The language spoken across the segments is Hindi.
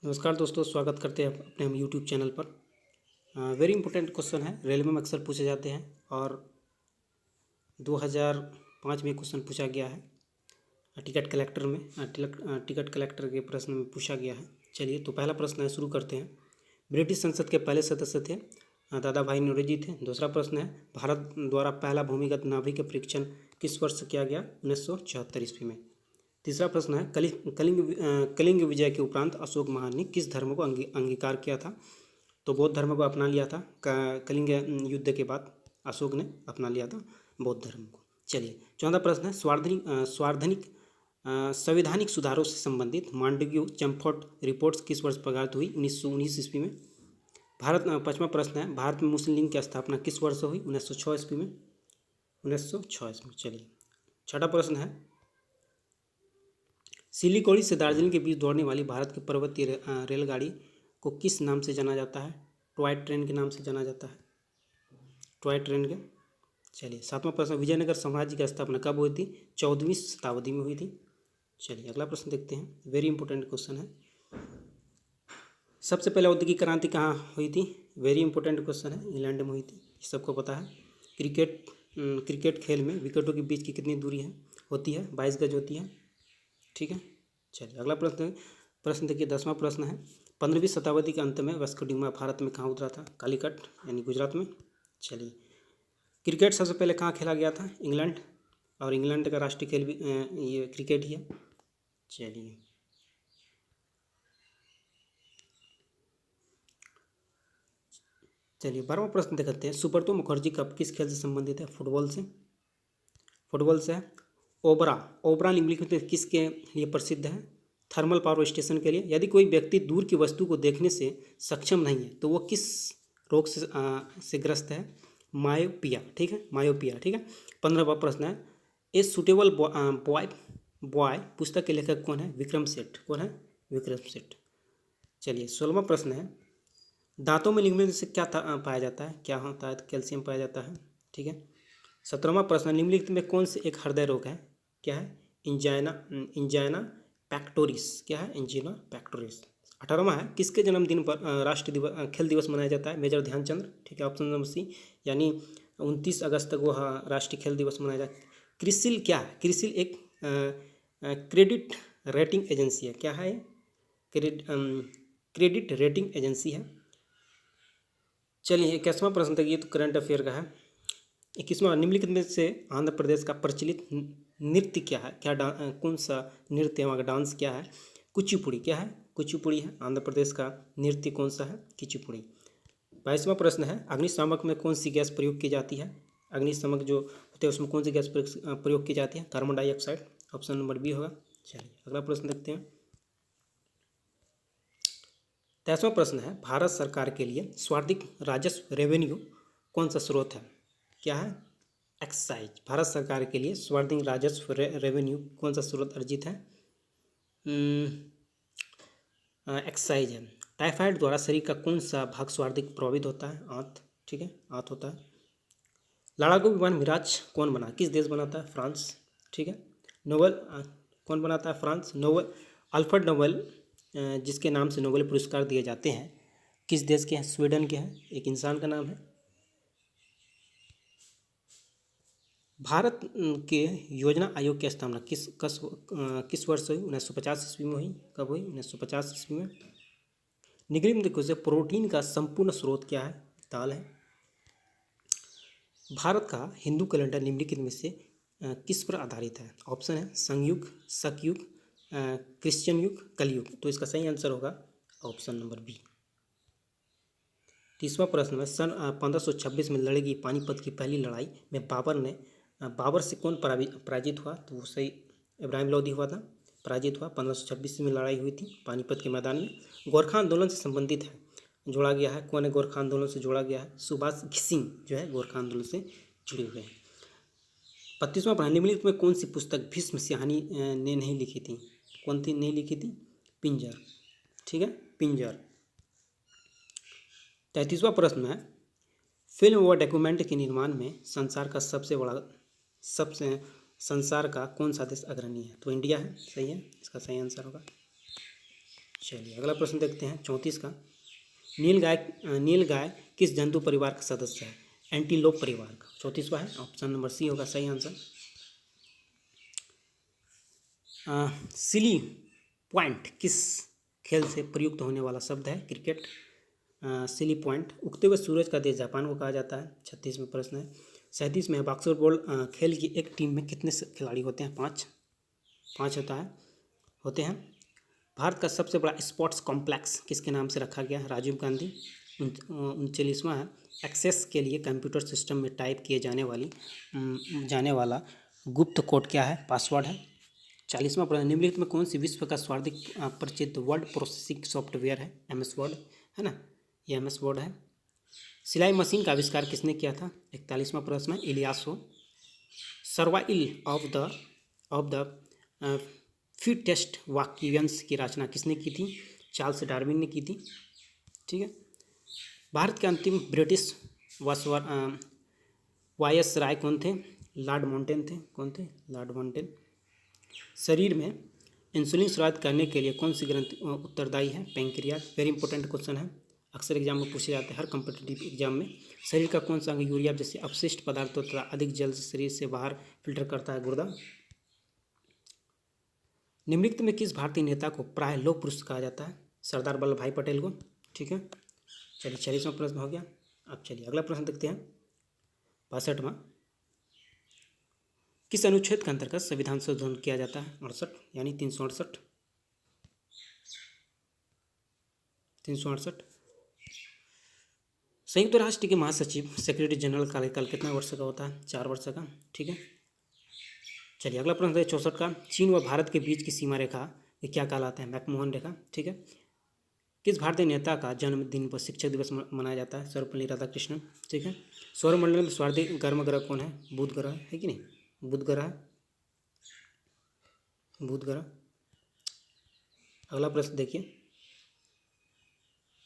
नमस्कार दोस्तों, स्वागत करते हैं अपने हम यूट्यूब चैनल पर। वेरी इंपॉर्टेंट क्वेश्चन है, रेलवे में अक्सर पूछे जाते हैं और 2005 में क्वेश्चन पूछा गया है। टिकट कलेक्टर में टिकट कलेक्टर के प्रश्न में पूछा गया है। चलिए, तो पहला प्रश्न है, शुरू करते हैं। ब्रिटिश संसद के पहले सदस्य थे दादा भाई नौरोजी थे। दूसरा प्रश्न है, भारत द्वारा पहला भूमिगत नाभिक परीक्षण किस वर्ष किया गया? 1974 ईस्वी में। तीसरा प्रश्न है, कलिंग विजय के उपरांत अशोक महान ने किस धर्म को अंगीकार किया था? तो बौद्ध धर्म को अपना लिया था। कलिंग युद्ध के बाद अशोक ने अपना लिया था बौद्ध धर्म को। चलिए, चौथा प्रश्न है, संवैधानिक सुधारों से संबंधित मांडव्यू चंफोर्ड रिपोर्ट्स किस वर्ष प्रकाशित हुई? 1919 ईस्वी में। पांचवा प्रश्न है, भारत में मुस्लिम लीग की स्थापना किस वर्ष हुई? 1906 ईस्वी में। 1906 ईस्वी में। चलिए, छठा प्रश्न है, सिलीगुड़ी से दार्जिलिंग के बीच दौड़ने वाली भारत की पर्वतीय रेलगाड़ी को किस नाम से जाना जाता है? टॉय ट्रेन के नाम से जाना जाता है, टॉय ट्रेन के। चलिए, सातवां प्रश्न, विजयनगर साम्राज्य की स्थापना कब हुई थी? 14वीं शताब्दी में हुई थी। चलिए, अगला प्रश्न देखते हैं, वेरी इंपॉर्टेंट क्वेश्चन है। सबसे पहले औद्योगिक क्रांति कहाँ हुई थी? वेरी इंपॉर्टेंट क्वेश्चन है, इंग्लैंड में हुई थी, सबको पता है। क्रिकेट खेल में विकेटों के बीच की कितनी दूरी होती है? 22 गज होती है। ठीक है। चलिए, अगला प्रश्न देखिए, 10वां प्रश्न है, 15वीं शताब्दी के अंत में वास्को डी गामा भारत में कहाँ उतरा था? कालीकट यानी गुजरात में। चलिए, क्रिकेट सबसे पहले कहाँ खेला गया था? इंग्लैंड, और इंग्लैंड का राष्ट्रीय खेल भी ये क्रिकेट ही है। चलिए, चलिए 12वां प्रश्न देखते हैं, सुब्रतो मुखर्जी कप किस खेल से संबंधित है? फुटबॉल से है। ओबरा निम्नलिखित किसके लिए प्रसिद्ध है? थर्मल पावर स्टेशन के लिए। यदि कोई व्यक्ति दूर की वस्तु को देखने से सक्षम नहीं है तो वह किस रोग से ग्रस्त है? मायोपिया। ठीक है, मायोपिया। ठीक है। 15वां प्रश्न है, ए सुटेबल बॉय पुस्तक के लेखक कौन है? विक्रम सेठ। कौन है? विक्रम सेठ। चलिए, 16वां प्रश्न है, दांतों में निम्नलिखित से क्या पाया जाता है? क्या होता है? कैल्शियम पाया जाता है। ठीक है। 17वां प्रश्न, निम्नलिखित में कौन से एक हृदय रोग है? क्या है? Angina pectoris. क्या है? Angina pectoris. 18वां है, किसके जन्मदिन पर राष्ट्रीय खेल दिवस मनाया जाता है? मेजर ध्यानचंद्र। ठीक है, ऑप्शन नंबर सी, यानी 29 अगस्त तक वह राष्ट्रीय खेल दिवस मनाया जाता है। क्रिसिल क्या है? क्रिसिल एक क्रेडिट रेटिंग एजेंसी है। क्या है? क्रेडिट रेटिंग एजेंसी है। चलिए, 21वां प्रश्न तक, ये तो करंट अफेयर का है। 21वां, निम्नलिखित में से आंध्र प्रदेश का प्रचलित नृत्य क्या है? कौन सा नृत्य है? वहाँ का डांस क्या है? कुचिपुड़ी। क्या है? कुचिपुड़ी है आंध्र प्रदेश का नृत्य। कौन सा है? कुचिपुड़ी। 22वां प्रश्न है, अग्निशामक में कौन सी गैस प्रयोग की जाती है? अग्निशामक जो होते हैं उसमें कौन सी गैस प्रयोग की जाती है? Carbon dioxide. Option number B होगा। चलिए, अगला प्रश्न देखते हैं। 23वां प्रश्न है, भारत सरकार के लिए सर्वाधिक राजस्व रेवेन्यू कौन सा स्रोत है? क्या है? एक्साइज। भारत सरकार के लिए सर्वाधिक राजस्व रेवेन्यू कौन सा स्रोत अर्जित है? एक्साइज है। टाइफाइड द्वारा शरीर का कौन सा भाग सर्वाधिक प्रभावित होता है? आंत। ठीक है, आंत होता है। लड़ाकू विमान मिराज कौन बना? किस देश बनाता है? फ्रांस। ठीक है। नोबेल कौन बनाता है? फ्रांस। नोबेल अल्फ्रेड नोबेल जिसके नाम से नोबेल पुरस्कार दिए जाते हैं, किस देश के हैं? स्वीडन के हैं। एक इंसान का नाम है। भारत के योजना आयोग की स्थापना किस वर्ष हुई? 1950 ईस्वी में हुई। कब हुई? 1950 ईस्वी में। निम्नलिखित में से प्रोटीन का संपूर्ण स्रोत क्या है? दाल है। भारत का हिंदू कैलेंडर निम्नलिखित में से किस पर आधारित है? ऑप्शन है संयुग, शकयुग, क्रिश्चियन युग, कलयुग। तो इसका सही आंसर होगा ऑप्शन नंबर बी। 30वां प्रश्न में, सन 1526 में लड़ी गई पानीपत की पहली लड़ाई में बाबर से कौन पराजित हुआ? तो वो सही इब्राहिम लोदी हुआ था, पराजित हुआ। 1526 में लड़ाई हुई थी पानीपत के मैदान में। गोरखा आंदोलन से संबंधित है, जोड़ा गया है। कौन है गोरखा आंदोलन से जोड़ा गया है? सुभाष घिसिंग जो है गोरखा आंदोलन से जुड़े हुए हैं। 32वां प्रश्न, निम्नलिखित में कौन सी पुस्तक भीष्म सिंहानी ने नहीं लिखी थी? कौन सी नहीं लिखी थी? पिंजर। ठीक है, पिंजर। 33वां प्रश्न है, फिल्म व डॉक्यूमेंट के निर्माण में संसार का कौन सा देश अग्रणी है? तो इंडिया है। सही है, इसका सही आंसर होगा। चलिए अगला प्रश्न देखते हैं 34 का। नील गाय किस जंतु परिवार का सदस्य है? एंटीलोप परिवार का। 34वां है, ऑप्शन नंबर सी होगा सही आंसर। सिली पॉइंट किस खेल से प्रयुक्त होने वाला शब्द है? क्रिकेट। सिली पॉइंट उगते हुए सूरज का देश जापान को कहा जाता है। 36वां प्रश्न है। 37 में बास्केटबॉल खेल की एक टीम में कितने खिलाड़ी होते हैं? 5 होते हैं। भारत का सबसे बड़ा स्पोर्ट्स कॉम्प्लेक्स किसके नाम से रखा गया है? राजीव गांधी। 39वां है। एक्सेस के लिए कंप्यूटर सिस्टम में टाइप किए जाने वाला गुप्त कोड क्या है? पासवर्ड है। 40वां प्रश्न। निम्नलिखित में कौन सी विश्व का सर्वाधिक प्रचलित वर्ड प्रोसेसिंग सॉफ्टवेयर है? MS वर्ड है ना, ये MS वर्ड है। सिलाई मशीन का आविष्कार किसने किया था? 41वां प्रश्न है, इलियासो। सर्वाइल ऑफ द फिटेस्ट वाक्यांश की रचना किसने की थी? चार्ल्स डार्विन ने की थी। ठीक है। भारत के अंतिम ब्रिटिश वायसराय कौन थे? लॉर्ड माउंटेन थे। कौन थे? Lord mountain. शरीर में इंसुलिन स्रावित करने के लिए कौन सी ग्रंथि उत्तरदायी है? पैंक्रियाज। वेरी इंपॉर्टेंट क्वेश्चन है, अक्सर एग्जाम में पूछे जाते हैं, हर कॉम्पिटिटिव एग्जाम में। शरीर का कौन सा अंग यूरिया जैसे अपशिष्ट पदार्थों तथा अधिक जल शरीर से बाहर फिल्टर करता है? गुर्दा। निम्नलिखित में किस भारतीय नेता को प्राय लौह पुरुष कहा जाता है? सरदार वल्लभ भाई पटेल को। ठीक है। चलिए 46वां प्रश्न हो गया। अब चलिए अगला प्रश्न देखते हैं 62वां। किस अनुच्छेद के अंतर्गत संविधान संशोधन किया जाता है? 68 यानी 368। 368। संयुक्त राष्ट्र के महासचिव सेक्रेटरी जनरल का कार्यकाल कितना वर्ष का होता है? 4 वर्ष का। ठीक है। चलिए अगला प्रश्न है 64 का। चीन व भारत के बीच की सीमा रेखा ये क्या कहलाता है? मैकमोहन रेखा। ठीक है। किस भारतीय नेता का जन्मदिन पर शिक्षक दिवस मनाया जाता है? सर्वपल्ली राधाकृष्णन। ठीक है। सौरमंडल में सर्वाधिक गर्म ग्रह कौन है? बुध ग्रह है कि नहीं? बुध ग्रह। बुध ग्रह। अगला प्रश्न देखिए,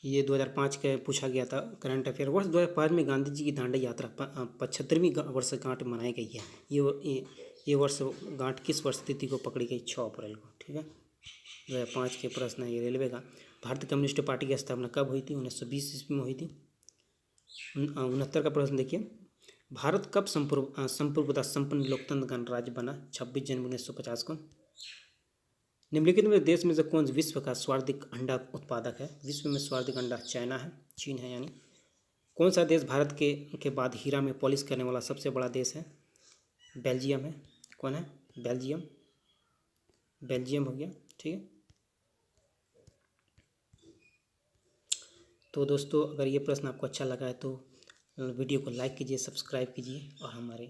ये 2005 के पूछा गया था करंट अफेयर। वर्ष 2005 में गांधी जी की दांडी यात्रा 75वीं वर्षगांठ मनाई गई है। ये वर्षगांठ किस वर्ष तिथि को पकड़ी गई? 6 अप्रैल को। ठीक है। 2005 के प्रश्न है ये रेलवे का। भारतीय कम्युनिस्ट पार्टी की स्थापना कब हुई थी? 1920 ईस्वी में हुई थी। 69 का प्रश्न देखिए, भारत कब संप्रभुता संपन्न लोकतंत्र गणराज्य बना? 26 जनवरी 1950 को। निम्नलिखित में देश में से कौन विश्व का सर्वाधिक अंडा उत्पादक है? विश्व में सर्वाधिक अंडा चाइना है, चीन है यानी। कौन सा देश भारत के बाद हीरा में पॉलिश करने वाला सबसे बड़ा देश है? बेल्जियम है। कौन है? बेल्जियम। बेल्जियम हो गया। ठीक है। तो दोस्तों अगर ये प्रश्न आपको अच्छा लगा है तो वीडियो को लाइक कीजिए, सब्सक्राइब कीजिए और हमारे